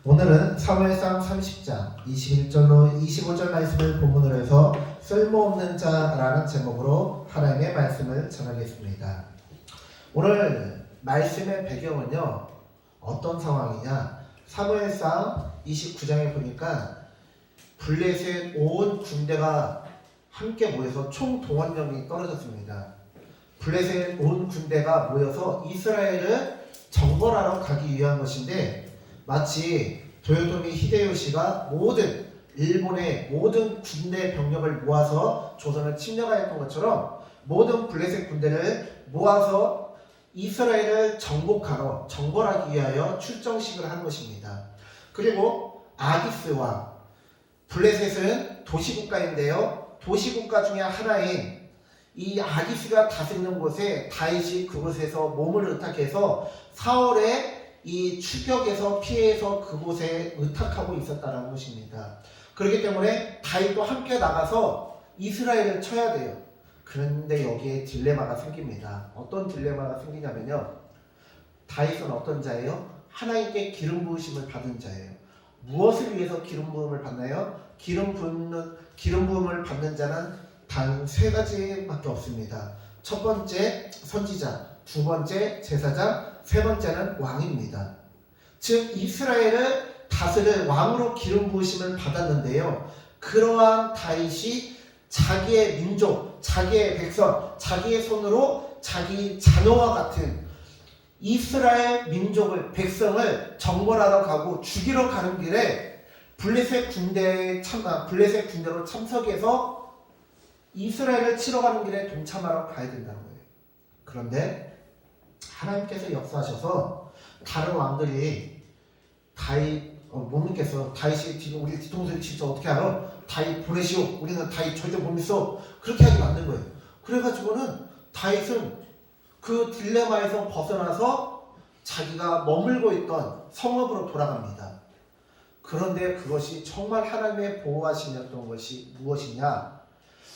오늘은 사무엘상 30장 21절로 25절 말씀을 본문으로 해서 쓸모없는 자라는 제목으로 하나님의 말씀을 전하겠습니다. 오늘 말씀의 배경은요, 어떤 상황이냐, 사무엘상 29장에 보니까 블레셋 온 군대가 함께 모여서 총 동원령이 떨어졌습니다. 블레셋 온 군대가 모여서 이스라엘을 정벌하러 가기 위한 것인데, 마치 도요토미 히데요시가 일본의 모든 군대 병력을 모아서 조선을 침략하였던 것처럼 모든 블레셋 군대를 모아서 이스라엘을 정벌하기 위하여 출정식을 한 것입니다. 그리고 아기스와 블레셋은 도시국가인데요, 도시국가 중에 하나인 이 아기스가 다스리는 곳에 다윗이 그곳에서 몸을 의탁해서 사울의 이 추격에서 피해서 그곳에 의탁하고 있었다는 것입니다. 그렇기 때문에 다윗도 함께 나가서 이스라엘을 쳐야 돼요. 그런데 여기에 딜레마가 생깁니다. 어떤 딜레마가 생기냐면요, 다윗은 어떤 자예요? 하나님께 기름 부으심을 받은 자예요. 무엇을 위해서 기름 부음을 받나요? 기름 부음을 받는 자는 단 세 가지밖에 없습니다. 첫 번째 선지자, 두 번째 제사장, 세 번째는 왕입니다. 즉 이스라엘을 다스릴 왕으로 기름 부으심을 받았는데요, 그러한 다윗이 자기의 민족, 자기의 백성, 자기의 손으로 자기 자녀와 같은 이스라엘 민족을, 백성을 정벌하러 가고 죽이러 가는 길에 블레셋 군대로 참석해서 이스라엘을 치러 가는 길에 동참하러 가야 된다는 거예요. 그런데 하나님께서 역사하셔서 다른 왕들이 모님께서 다윗이 우리 뒤통수를 치죠. 어떻게 알아? 다윗 보내시오. 우리는 다윗 절대 못 믿어. 그렇게 하지 않는 거예요. 그래가지고는 다윗은 그 딜레마에서 벗어나서 자기가 머물고 있던 성읍으로 돌아갑니다. 그런데 그것이 정말 하나님의 보호하심이었던 것이 무엇이냐?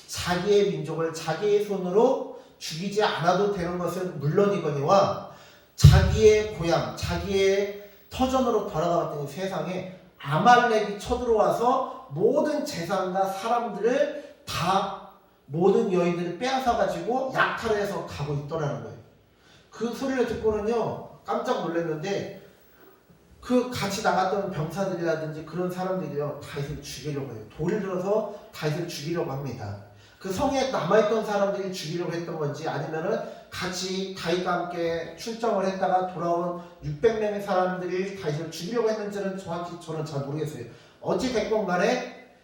자기의 민족을 자기의 손으로 죽이지 않아도 되는 것은 물론이거니와 자기의 고향, 자기의 터전으로 돌아가봤더니 세상에 아말렉이 쳐들어와서 모든 재산과 사람들을 다, 모든 여인들을 빼앗아가지고 약탈해서 가고 있더라는 거예요. 그 소리를 듣고는요, 깜짝 놀랐는데, 그 같이 나갔던 병사들이라든지 그런 사람들이요, 다윗을 죽이려고 해요. 돌을 들어서 다윗을 죽이려고 합니다. 그 성에 남아있던 사람들이 죽이려고 했던 건지, 아니면은 같이 다윗과 함께 출정을 했다가 돌아온 600명의 사람들이 다윗을 죽이려고 했는지는 정확히 저는 잘 모르겠어요. 어찌 됐건 간에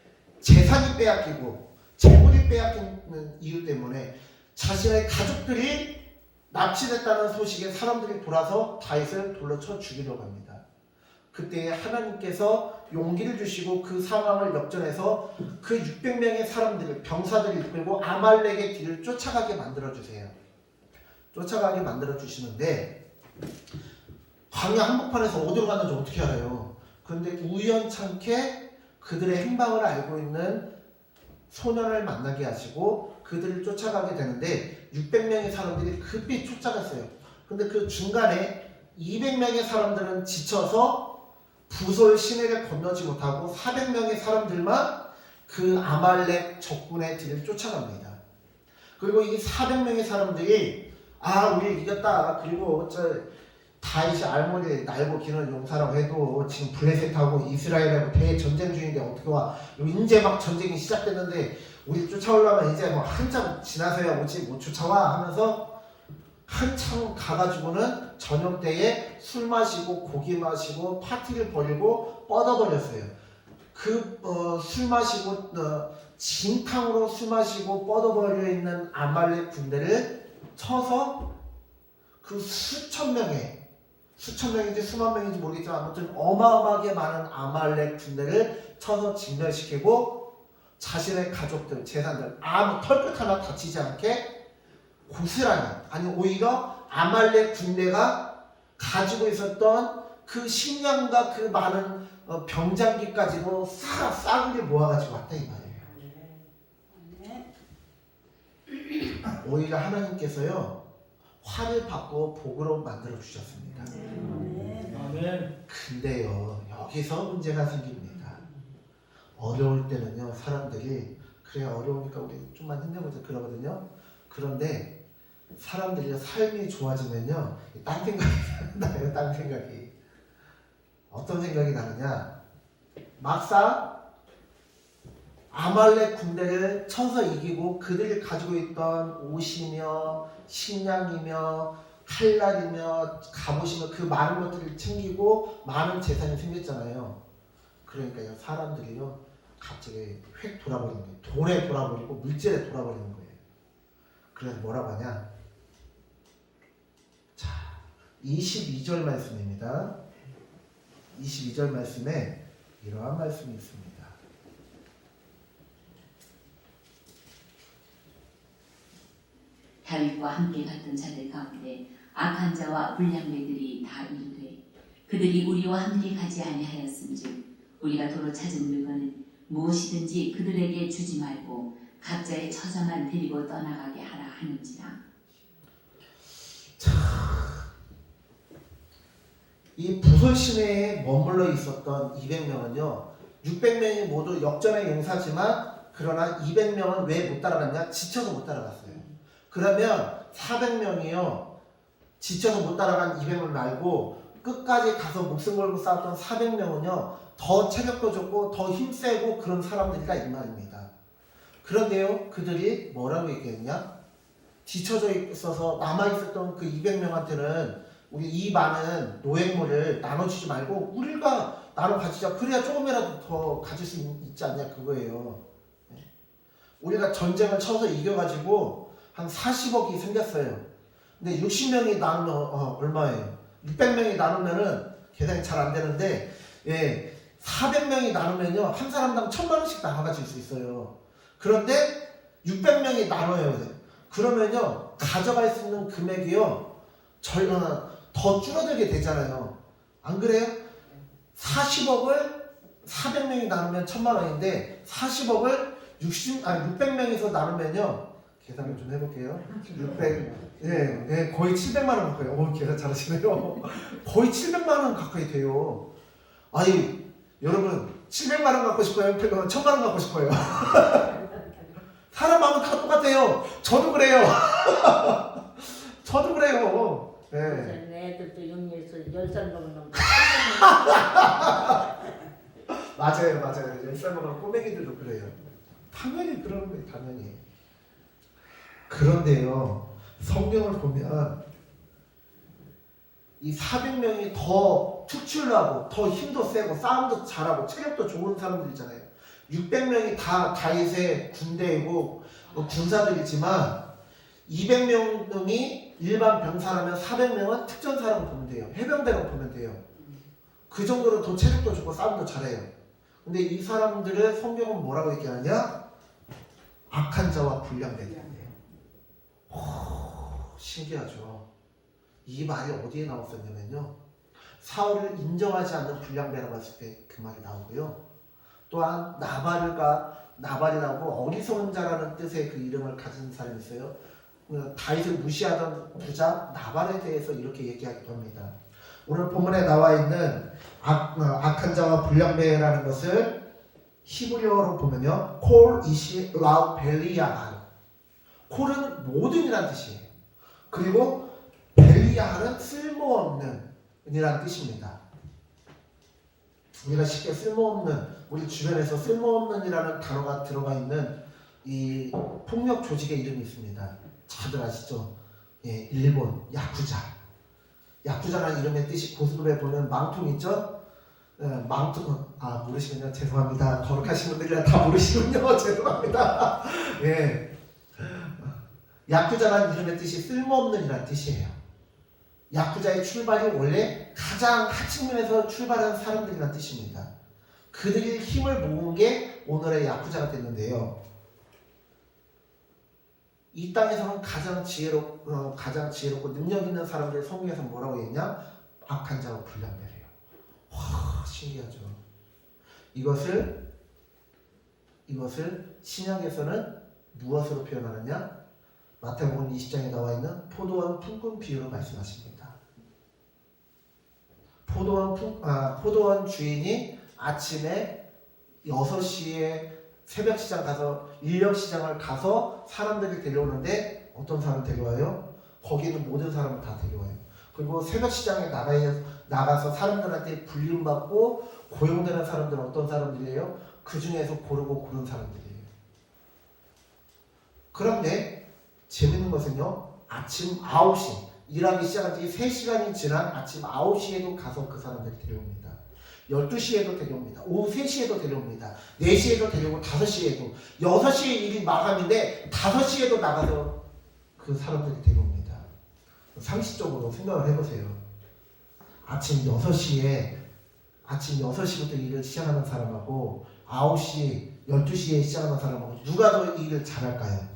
재산이 빼앗기고 재물이 빼앗기는 이유 때문에 자신의 가족들이 납치됐다는 소식에 사람들이 돌아서 다윗을 돌로 쳐 죽이려고 합니다. 그때 하나님께서 용기를 주시고 그 상황을 역전해서 그 600명의 사람들을, 병사들을 이끌고 아말렉의 뒤를 쫓아가게 만들어주세요. 쫓아가게 만들어주시는데, 광야 한복판에서 어디로 갔는지 어떻게 알아요? 그런데 우연찮게 그들의 행방을 알고 있는 소년을 만나게 하시고 그들을 쫓아가게 되는데, 600명의 사람들이 급히 쫓아갔어요. 근데 그 중간에 200명의 사람들은 지쳐서 부솔 시내를 건너지 못하고 400명의 사람들만 그 아말렉 적군의 뒤를 쫓아갑니다. 그리고 이 400명의 사람들이 우리 이겼다. 그리고 다윗이 알몬이 날고 기는 용사라고 해도 지금 블레셋하고 이스라엘하고 대전쟁 중인데 어떻게 와? 이제 막 전쟁이 시작됐는데 우리 쫓아오려면 이제 뭐 한참 지나서야 오지 못 쫓아와 하면서 한참 가가지고는 저녁 때에 술 마시고 고기 마시고 파티를 벌이고 뻗어버렸어요. 술 마시고 진탕으로 술 마시고 뻗어버려 있는 아말렉 군대를 쳐서 그 수천 명인지 수만 명인지 모르겠지만 아무튼 어마어마하게 많은 아말렉 군대를 쳐서 진멸시키고 자신의 가족들, 재산들 털끝 하나 다치지 않게 고스란히, 아니 오히려 아말렉 군대가 가지고 있었던 그 식량과 그 많은 병장기까지도 싸그리 모아가지고 왔다 이 말이에요. 오히려 하나님께서요, 화를 받고 복으로 만들어 주셨습니다. 아멘. 근데요, 여기서 문제가 생깁니다. 어려울 때는요, 사람들이 그래 어려우니까 우리 좀만 힘내보자 그러거든요. 그런데 사람들이 삶이 좋아지면요, 딴 생각이 나요. 딴 생각이. 어떤 생각이 나느냐, 막상 아말렉 군대를 쳐서 이기고 그들이 가지고 있던 옷이며 식량이며 칼날이며 갑옷이며 그 많은 것들을 챙기고 많은 재산이 생겼잖아요. 그러니까요, 사람들이요 갑자기 획 돌아버리는 거예요. 돈에 돌아버리고 물질에 돌아버리는 거예요. 그래서 뭐라고 하냐, 자 22절 말씀입니다. 22절 말씀에 이러한 말씀이 있습니다. 다윗과 함께 갔던 자들 가운데 악한 자와 불량배들이 다 이르되 그들이 우리와 함께 가지 아니하였음즉 우리가 도로 찾은 물건은 무엇이든지 그들에게 주지 말고 각자의 처자만 데리고 떠나가게 하라 하는지라. 이 부솔 시내에 머물러 있었던 200명은요 600명이 모두 역전의 용사지만 그러나 200명은 왜 못 따라갔냐? 지쳐서 못 따라갔어요. 그러면 400명이요 지쳐서 못 따라간 200명 말고 끝까지 가서 목숨 걸고 싸웠던 400명은요 더 체력도 좋고 더 힘세고 그런 사람들이다 이 말입니다. 그런데요 그들이 뭐라고 얘기했냐? 지쳐져 있어서 남아있었던 그 200명한테는 우리 이 많은 노획물을 나눠주지 말고 우리가 나눠 가지자. 그래야 조금이라도 더 가질 수 있지 않냐 그거예요. 우리가 전쟁을 쳐서 이겨가지고 한 40억이 생겼어요. 근데 60명이 나누면 얼마예요? 600명이 나누면은 계산이 잘 안 되는데 400명이 나누면요 한 사람당 1000만 원씩 나눠 가질 수 있어요. 그런데 600명이 나눠요. 그러면요 가져갈 수 있는 금액이요 더 줄어들게 되잖아요. 안 그래요? 40억을 400명이 나누면 1000만 원인데 40억을 600명에서 나누면요 계산을 좀 해볼게요. 600 거의 700만 원 가까이. 계산 잘하시네요. 거의 700만 원 가까이 돼요. 아니 여러분 700만 원 갖고 싶어요? 1000만 원 갖고 싶어요? 사람 마음은 다 똑같아요. 저도 그래요. 저도 그래요. 애들도 영리해서 10살 먹은 놈. 맞아요. 10살 먹은 꼬맹이들도 그래요. 당연히 그러는 거예요. 당연히. 그런데요 성경을 보면 이 400명이 더 축출나고 더 힘도 세고 싸움도 잘하고 체력도 좋은 사람들이잖아요. 600명이 다 다윗의 군대이고 군사들이지만 200명이 일반 병사라면 400명은 특전사라고 보면 돼요. 해병대라고 보면 돼요. 그 정도로 더 체력도 좋고 싸움도 잘해요. 근데 이 사람들을 성경은 뭐라고 얘기하냐? 악한 자와 불량배들이에요. 신기하죠. 이 말이 어디에 나왔었냐면요 사울을 인정하지 않는 불량배라고 했을 때 그 말이 나오고요. 또한 나발이라고 어리석은 자라는 뜻의 그 이름을 가진 사람이 있어요. 다윗을 무시하던 부자 나발에 대해서 이렇게 얘기하기도 합니다. 오늘 본문에 나와 있는 악한 자와 불량배라는 것을 히브리어로 보면요 콜 이시 라우 벨리야한. 콜은 모든이란 뜻이에요. 그리고 벨리야한은 쓸모없는 이란 뜻입니다. 우리가 쉽게 쓸모없는, 우리 주변에서 쓸모없는이라는 단어가 들어가 있는 이 폭력 조직의 이름이 있습니다. 다들 아시죠? 일본 야쿠자. 야쿠자라는 이름의 뜻이 고스톱에 보면 망통 있죠? 망통, 모르시군요. 죄송합니다. 거룩하신 분들이라 다 모르시군요. 죄송합니다. 야쿠자라는 이름의 뜻이 쓸모없는 이라는 뜻이에요. 야쿠자의 출발이 원래 가장 하층면에서 출발한 사람들이라는 뜻입니다. 그들이 힘을 모은 게 오늘의 야쿠자가 됐는데요. 이 땅에서는 가장 지혜롭고 능력 있는 사람들 성경에서 뭐라고 했냐? 악한 자와 불량배래요. 와, 신기하죠. 이것을 신약에서는 무엇으로 표현하느냐? 마태복음 20장에 나와 있는 포도원 품꾼 비유로 말씀하십니다. 포도원 주인이 아침에 6시에 새벽 시장 가서 인력 시장을 가서 사람들을 데려오는데 어떤 사람 데려와요? 거기는 모든 사람을 다 데려와요. 그리고 새벽 시장에 나가서 사람들한테 불림받고 고용되는 사람들은 어떤 사람들이에요? 그 중에서 고르고 고른 사람들이에요. 그런데 재밌는 것은요, 아침 9시 일하기 시작한 지 3시간이 지난 아침 9시에도 가서 그 사람들을 데려옵니다. 12시에도 데려옵니다. 오후 3시에도 데려옵니다. 4시에도 데려오고 5시에도. 6시에 일이 마감인데 5시에도 나가서 그 사람들이 데려옵니다. 상식적으로 생각을 해보세요. 아침 6시부터 일을 시작하는 사람하고 9시, 12시에 시작하는 사람하고 누가 더 일을 잘할까요?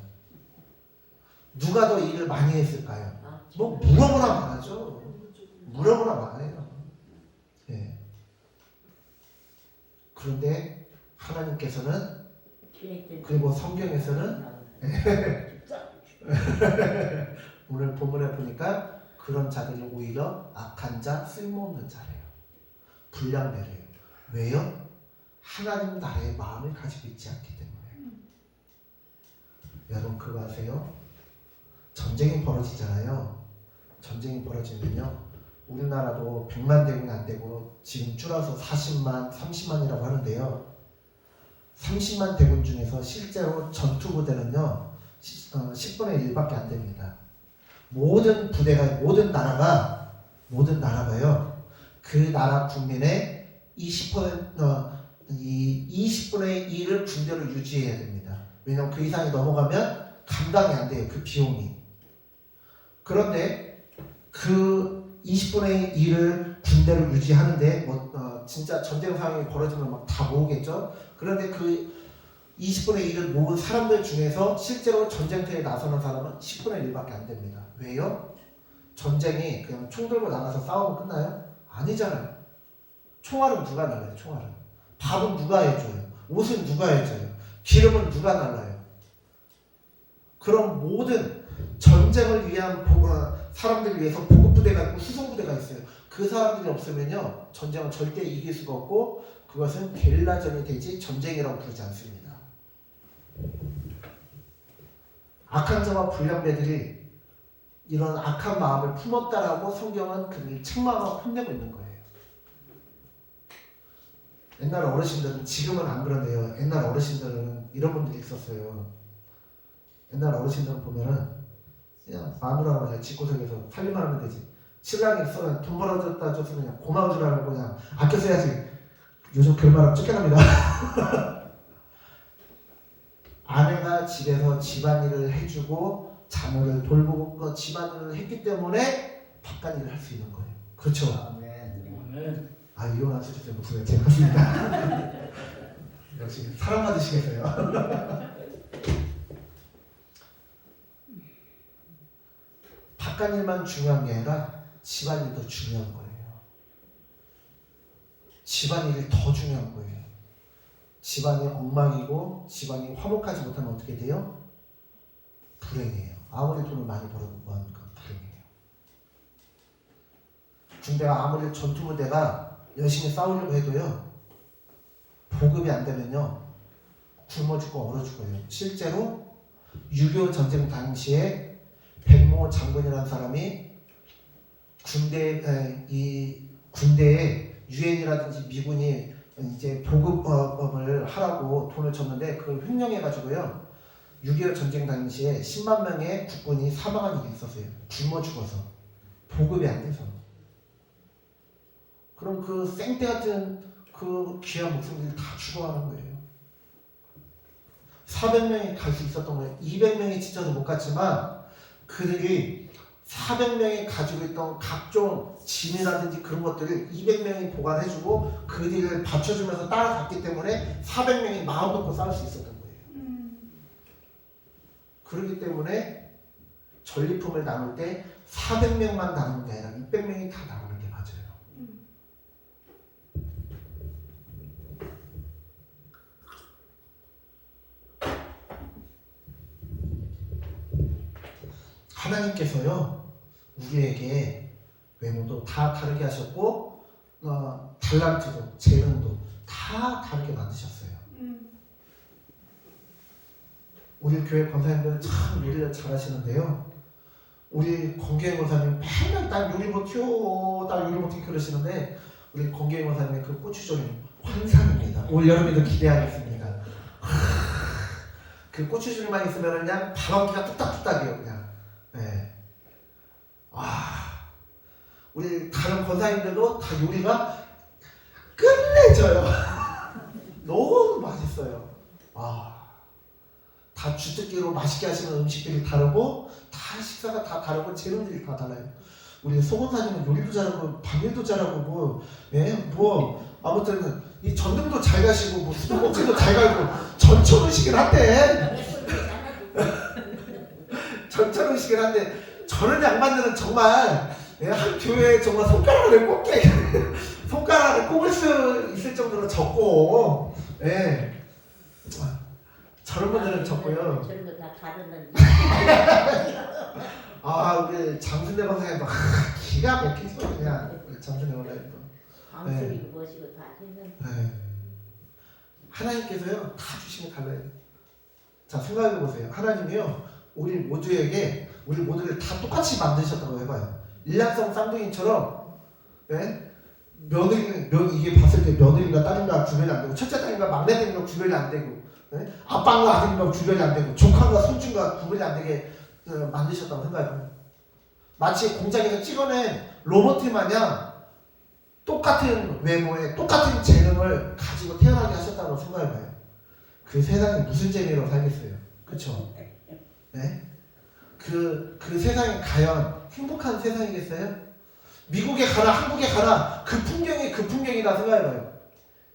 누가 더 일을 많이 했을까요? 뭐 물어보나 많아죠. 물어보나 많아요. 예. 그런데 하나님께서는 그리고 성경에서는 오늘 본문에 보니까 그런 자들이 오히려 악한 자, 쓸모없는 자래요. 불량배래요. 왜요? 하나님 나라의 마음을 가지고 있지 않기 때문에. 여러분 그거 아세요? 전쟁이 벌어지잖아요. 전쟁이 벌어지면요, 우리나라도 100만 대군이 안 되고 지금 줄어서 40만, 30만이라고 하는데요. 30만 대군 중에서 실제로 전투 부대는요 10분의 1밖에 안 됩니다. 모든 나라가요 그 나라 국민의 20분의 1을 군대로 유지해야 됩니다. 왜냐하면 그 이상이 넘어가면 감당이 안 돼요. 그 비용이. 그런데 그 20분의 1을 군대로 유지하는데 진짜 전쟁 상황이 벌어지면 막 다 모으겠죠. 그런데 그 20분의 1을 모은 사람들 중에서 실제로 전쟁터에 나서는 사람은 10분의 1밖에 안 됩니다. 왜요? 전쟁이 그냥 총 들고 나가서 싸우면 끝나요? 아니잖아요. 총알은 누가 날라요? 총알은. 밥은 누가 해줘요? 옷은 누가 해줘요? 기름은 누가 날라요? 그럼 모든 전쟁을 위한 사람들을 위해서 보급부대가 있고 수송부대가 있어요. 그 사람들이 없으면요 전쟁은 절대 이길 수가 없고 그것은 게릴라전이 되지 전쟁이라고 부르지 않습니다. 악한 자와 불량배들이 이런 악한 마음을 품었다라고 성경은 그들을 책망하고 혼내고 있는 거예요. 옛날 어르신들은, 지금은 안 그런데요, 옛날 어르신들은 이런 분들이 있었어요. 옛날 어르신들은 보면은 그냥 마누라가 그냥 집구석에서 살림만 하면 되지, 신랑이 돈 벌어줬다 줬으면 그냥 고마운 줄 알고 그냥 아껴 써야지. 요즘 그런 말하면 쫓겨납니다. 아내가 집에서 집안일을 해주고 자녀를 돌보고 집안일을 했기 때문에 바깥일을 할 수 있는 거예요. 그렇죠? 아멘. 아, 이혼한 수준의 목소리가 제일 컸습니다. 역시 사랑 받으시겠어요. 바깥일만 중요한 게 아니라 집안일도 중요한 거예요. 집안일이 더 중요한 거예요. 집안이 엉망이고 집안이 화목하지 못하면 어떻게 돼요? 불행해요. 아무리 돈을 많이 벌어도 불행해요. 군대가 아무리 전투부대가 열심히 싸우려고 해도요 보급이 안 되면요 굶어 죽고 얼어 죽어요. 실제로 6.25 전쟁 당시에 백모 장군이라는 사람이 군대에 유엔이라든지 미군이 이제 보급을 하라고 돈을 줬는데 그걸 횡령해가지고요 6.25 전쟁 당시에 10만 명의 국군이 사망한 일이 있었어요. 굶어 죽어서, 보급이 안 돼서. 그럼 그 생떼 같은 그 귀한 목숨들이 다 죽어가는 거예요. 400명이 갈 수 있었던 거예요. 200명이 지쳐서 못 갔지만 그들이 400명이 가지고 있던 각종 짐이라든지 그런 것들을 200명이 보관해주고 그들을 받쳐주면서 따라갔기 때문에 400명이 마음 놓고 싸울 수 있었던 거예요. 그렇기 때문에 전리품을 나눌 때 400명만 나누는 게 아니라 600명이 다 나누는 게 맞아요. 하나님께서요 우리에게 외모도 다 다르게 하셨고 달란트도 재능도 다 다르게 만드셨어요. 우리 교회 권사님들 참 요리를 잘하시는데요. 우리 권계영 권사님 맨날 난 요리 못해요, 나 요리 못해 그러시는데 우리 권계영 권사님의 그 고추조림 환상입니다. 올 여름에도 기대하겠습니다. 그 고추조림만 있으면 그냥 밥한끼가 뚝딱뚝딱이에요 그냥. 네. 우리 다른 권사님들도 다 요리가 끝내줘요. 너무 맛있어요. 다 주특기로 맛있게 하시는 음식들이 다르고 다 식사가 다 다르고 재료들이 다 달라요. 우리 소권사님은 요리도 잘하고 방일도 잘하고 아무튼 이 전등도 잘 가시고 뭐 수도꼭지도 잘 갈고 전천 음식을 한대. 전천 음식을 한대. 저런 양반들은 정말 한 교회에 정말 손가락을 꼽을 수 있을 정도로 적고, 저런 분들은 적고요. 저런 거 다 가르는. 우리 장순대 박사님 기가 막히죠 그냥. 장순대 박사님도. 방송이고 뭐시고 다 했는데. 하나님께서요 다 주시면 달라요. 자 생각해 보세요. 하나님이요 우리 모두를 다 똑같이 만드셨다고 해봐요. 일란성 쌍둥이처럼 이게 봤을 때 며느리가 딸인가 구별이 안 되고 첫째 딸인가 막내 딸인가 구별이 안 되고 아빠인가 아들인가 구별이 안 되고 조카인가 손주인가 구별이 안 되게 만드셨다고 생각해요. 마치 공장에서 찍어낸 로봇 마냥 똑같은 외모에 똑같은 재능을 가지고 태어나게 하셨다고 생각해봐요. 그 세상에 무슨 재미로 살겠어요? 그쵸? 그 세상이 과연 행복한 세상이겠어요? 미국에 가나 한국에 가나 그 풍경이 그 풍경이다 생각해봐요.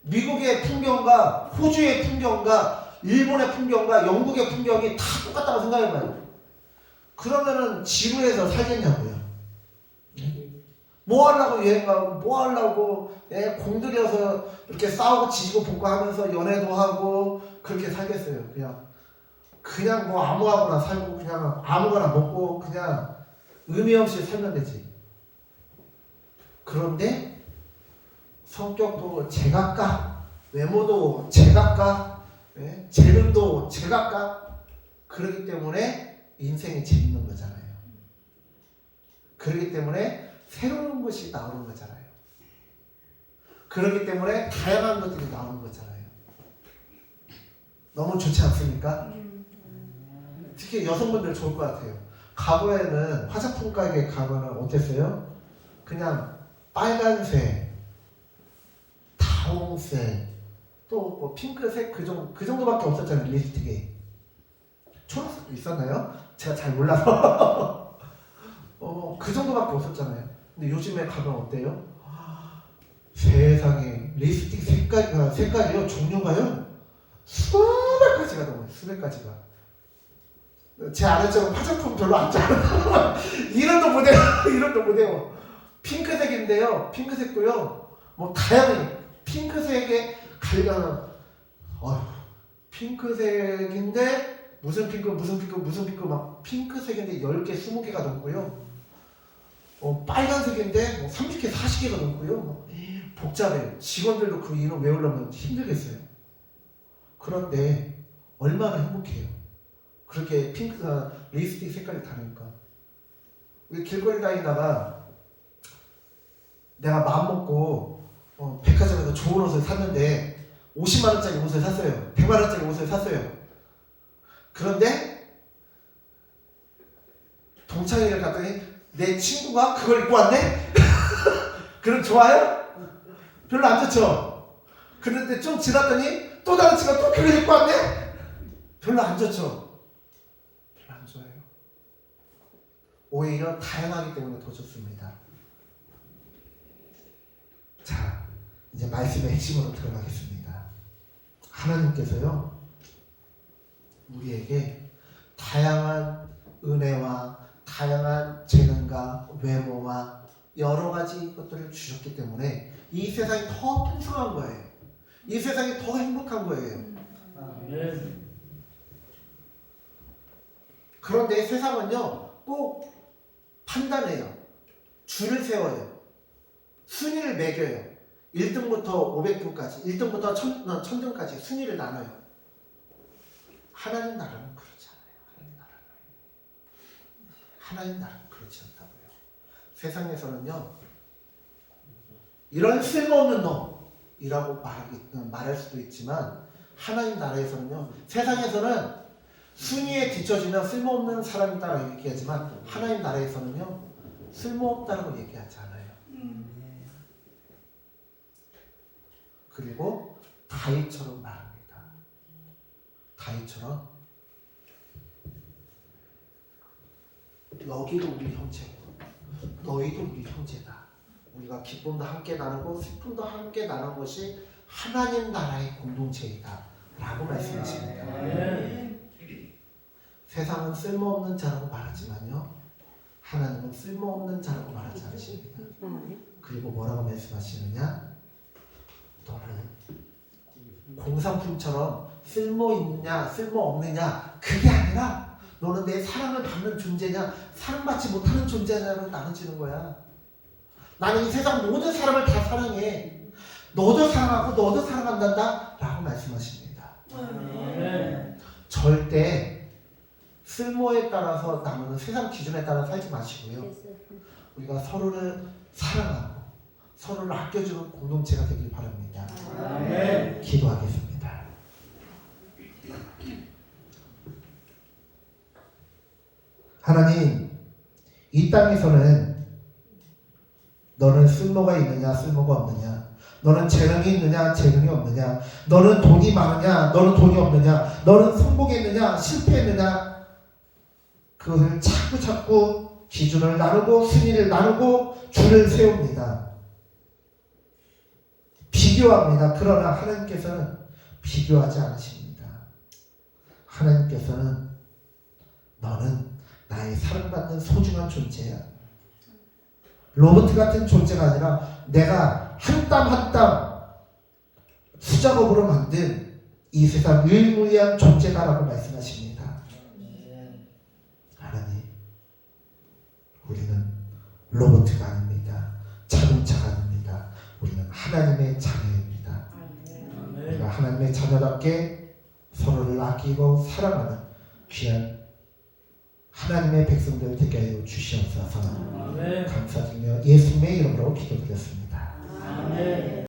미국의 풍경과 호주의 풍경과 일본의 풍경과 영국의 풍경이 다 똑같다고 생각해봐요. 그러면은 지구에서 살겠냐고요. 뭐 하려고 여행 가고 뭐 하려고 공들여서 이렇게 싸우고 지지고 볶고 하면서 연애도 하고 그렇게 살겠어요. 그냥 뭐 아무하거나 살고 그냥 아무거나 먹고 그냥 의미 없이 살면 되지. 그런데 성격도 제각각, 외모도 제각각, 재능도 제각각. 그렇기 때문에 인생이 재밌는 거잖아요. 그렇기 때문에 새로운 것이 나오는 거잖아요. 그렇기 때문에 다양한 것들이 나오는 거잖아요. 너무 좋지 않습니까? 특히 여성분들 좋을 것 같아요. 과거에는 화장품 가게 가면은 어땠어요? 그냥 빨간색, 다홍색, 또 뭐 핑크색 그 정도밖에 없었잖아요. 립스틱이. 초록색도 있었나요? 제가 잘 몰라서 그 정도밖에 없었잖아요. 근데 요즘에 가면 어때요? 세상에 립스틱 색깔이요 종류가요 수백 가지가 넘어요. 수백 가지가. 제 아내처럼 화장품 별로 안 좋아해요. 이런도 못해요. 핑크색인데요. 핑크색도요. 뭐 다양히 핑크색에 갈려는 핑크색인데 무슨 핑크 막 핑크색인데 10개 20개가 넘고요. 빨간색인데 뭐 30개 40개가 넘고요. 복잡해요. 직원들도 그 이름 외우려면 힘들겠어요. 그런데 얼마나 행복해요. 그렇게 핑크가 립스틱 색깔이 다르니까. 우리 길거리 다니다가 내가 마음먹고 백화점에서 좋은 옷을 샀는데 50만원짜리 옷을 샀어요. 100만원짜리 옷을 샀어요. 그런데 동창회를 갔더니 내 친구가 그걸 입고 왔네? 그럼 좋아요? 별로 안 좋죠? 그런데 좀 지났더니 또 다른 친구가 또 그걸 입고 왔네? 별로 안 좋죠? 별로 안 좋아요. 오히려 다양하기 때문에 더 좋습니다. 자, 이제 말씀의 핵심으로 들어가겠습니다. 하나님께서요, 우리에게 다양한 은혜와 다양한 재능과 외모와 여러 가지 것들을 주셨기 때문에 이 세상이 더 풍성한 거예요. 이 세상이 더 행복한 거예요. 그런데 세상은요 꼭 판단해요. 줄을 세워요. 순위를 순위를 매겨요. 1등부터 500등까지, 1등부터 1000등까지 순위를 나눠요. 하나님 나라는 그렇지 않아요. 하나님 나라는 그렇지 않다고요. 세상에서는요, 이런 쓸모없는 놈이라고 말할 수도 있지만, 하나님 나라에서는요, 세상에서는 순위에 뒤처지면 쓸모없는 사람이다라고 얘기하지만, 하나님 나라에서는요, 쓸모없다라고 얘기하지 않아요. 그리고 다윗처럼 말합니다. 다윗처럼 여기도 우리 형제고 너희도 우리 형제다. 우리가 기쁨도 함께 나누고 슬픔도 함께 나누는 것이 하나님 나라의 공동체이다 라고 말씀하십니다. 세상은 쓸모없는 자라고 말하지만요, 하나님은 쓸모없는 자라고 말하지 않으십니다. 그리고 뭐라고 말씀하시느냐, 너는 공산품처럼 쓸모있느냐 쓸모없느냐 그게 아니라 너는 내 사랑을 받는 존재냐 사랑받지 못하는 존재냐로 나눠지는 거야. 나는 이 세상 모든 사람을 다 사랑해. 너도 사랑하고 너도 사랑한단다 라고 말씀하십니다. 절대 쓸모에 따라서 나누는 세상 기준에 따라 살지 마시고요, 우리가 서로를 사랑하고 서로를 아껴주는 공동체가 되길 바랍니다. 기도하겠습니다. 하나님, 이 땅에서는 너는 쓸모가 있느냐 쓸모가 없느냐, 너는 재능이 있느냐 재능이 없느냐, 너는 돈이 많으냐 너는 돈이 없느냐, 너는 성공했느냐 실패했느냐, 그것을 자꾸 기준을 나누고 순위를 나누고 줄을 세웁니다. 비교합니다. 그러나 하나님께서는 비교하지 않으십니다. 하나님께서는 너는 나의 사랑받는 소중한 존재야. 로봇 같은 존재가 아니라 내가 한 땀 한 땀 수작업으로 만든 이 세상 유일무이한 존재다라고 말씀하십니다. 하나님, 우리는 로봇가 아닙니다. 자동차가 아닙니다. 우리는 하나님의 자녀입니다. 우리가 하나님의 자녀답게 서로를 아끼고 사랑하는 귀한 하나님의 백성들 되게 하여 주시옵소서. 감사드리며 예수님의 이름으로 기도드렸습니다.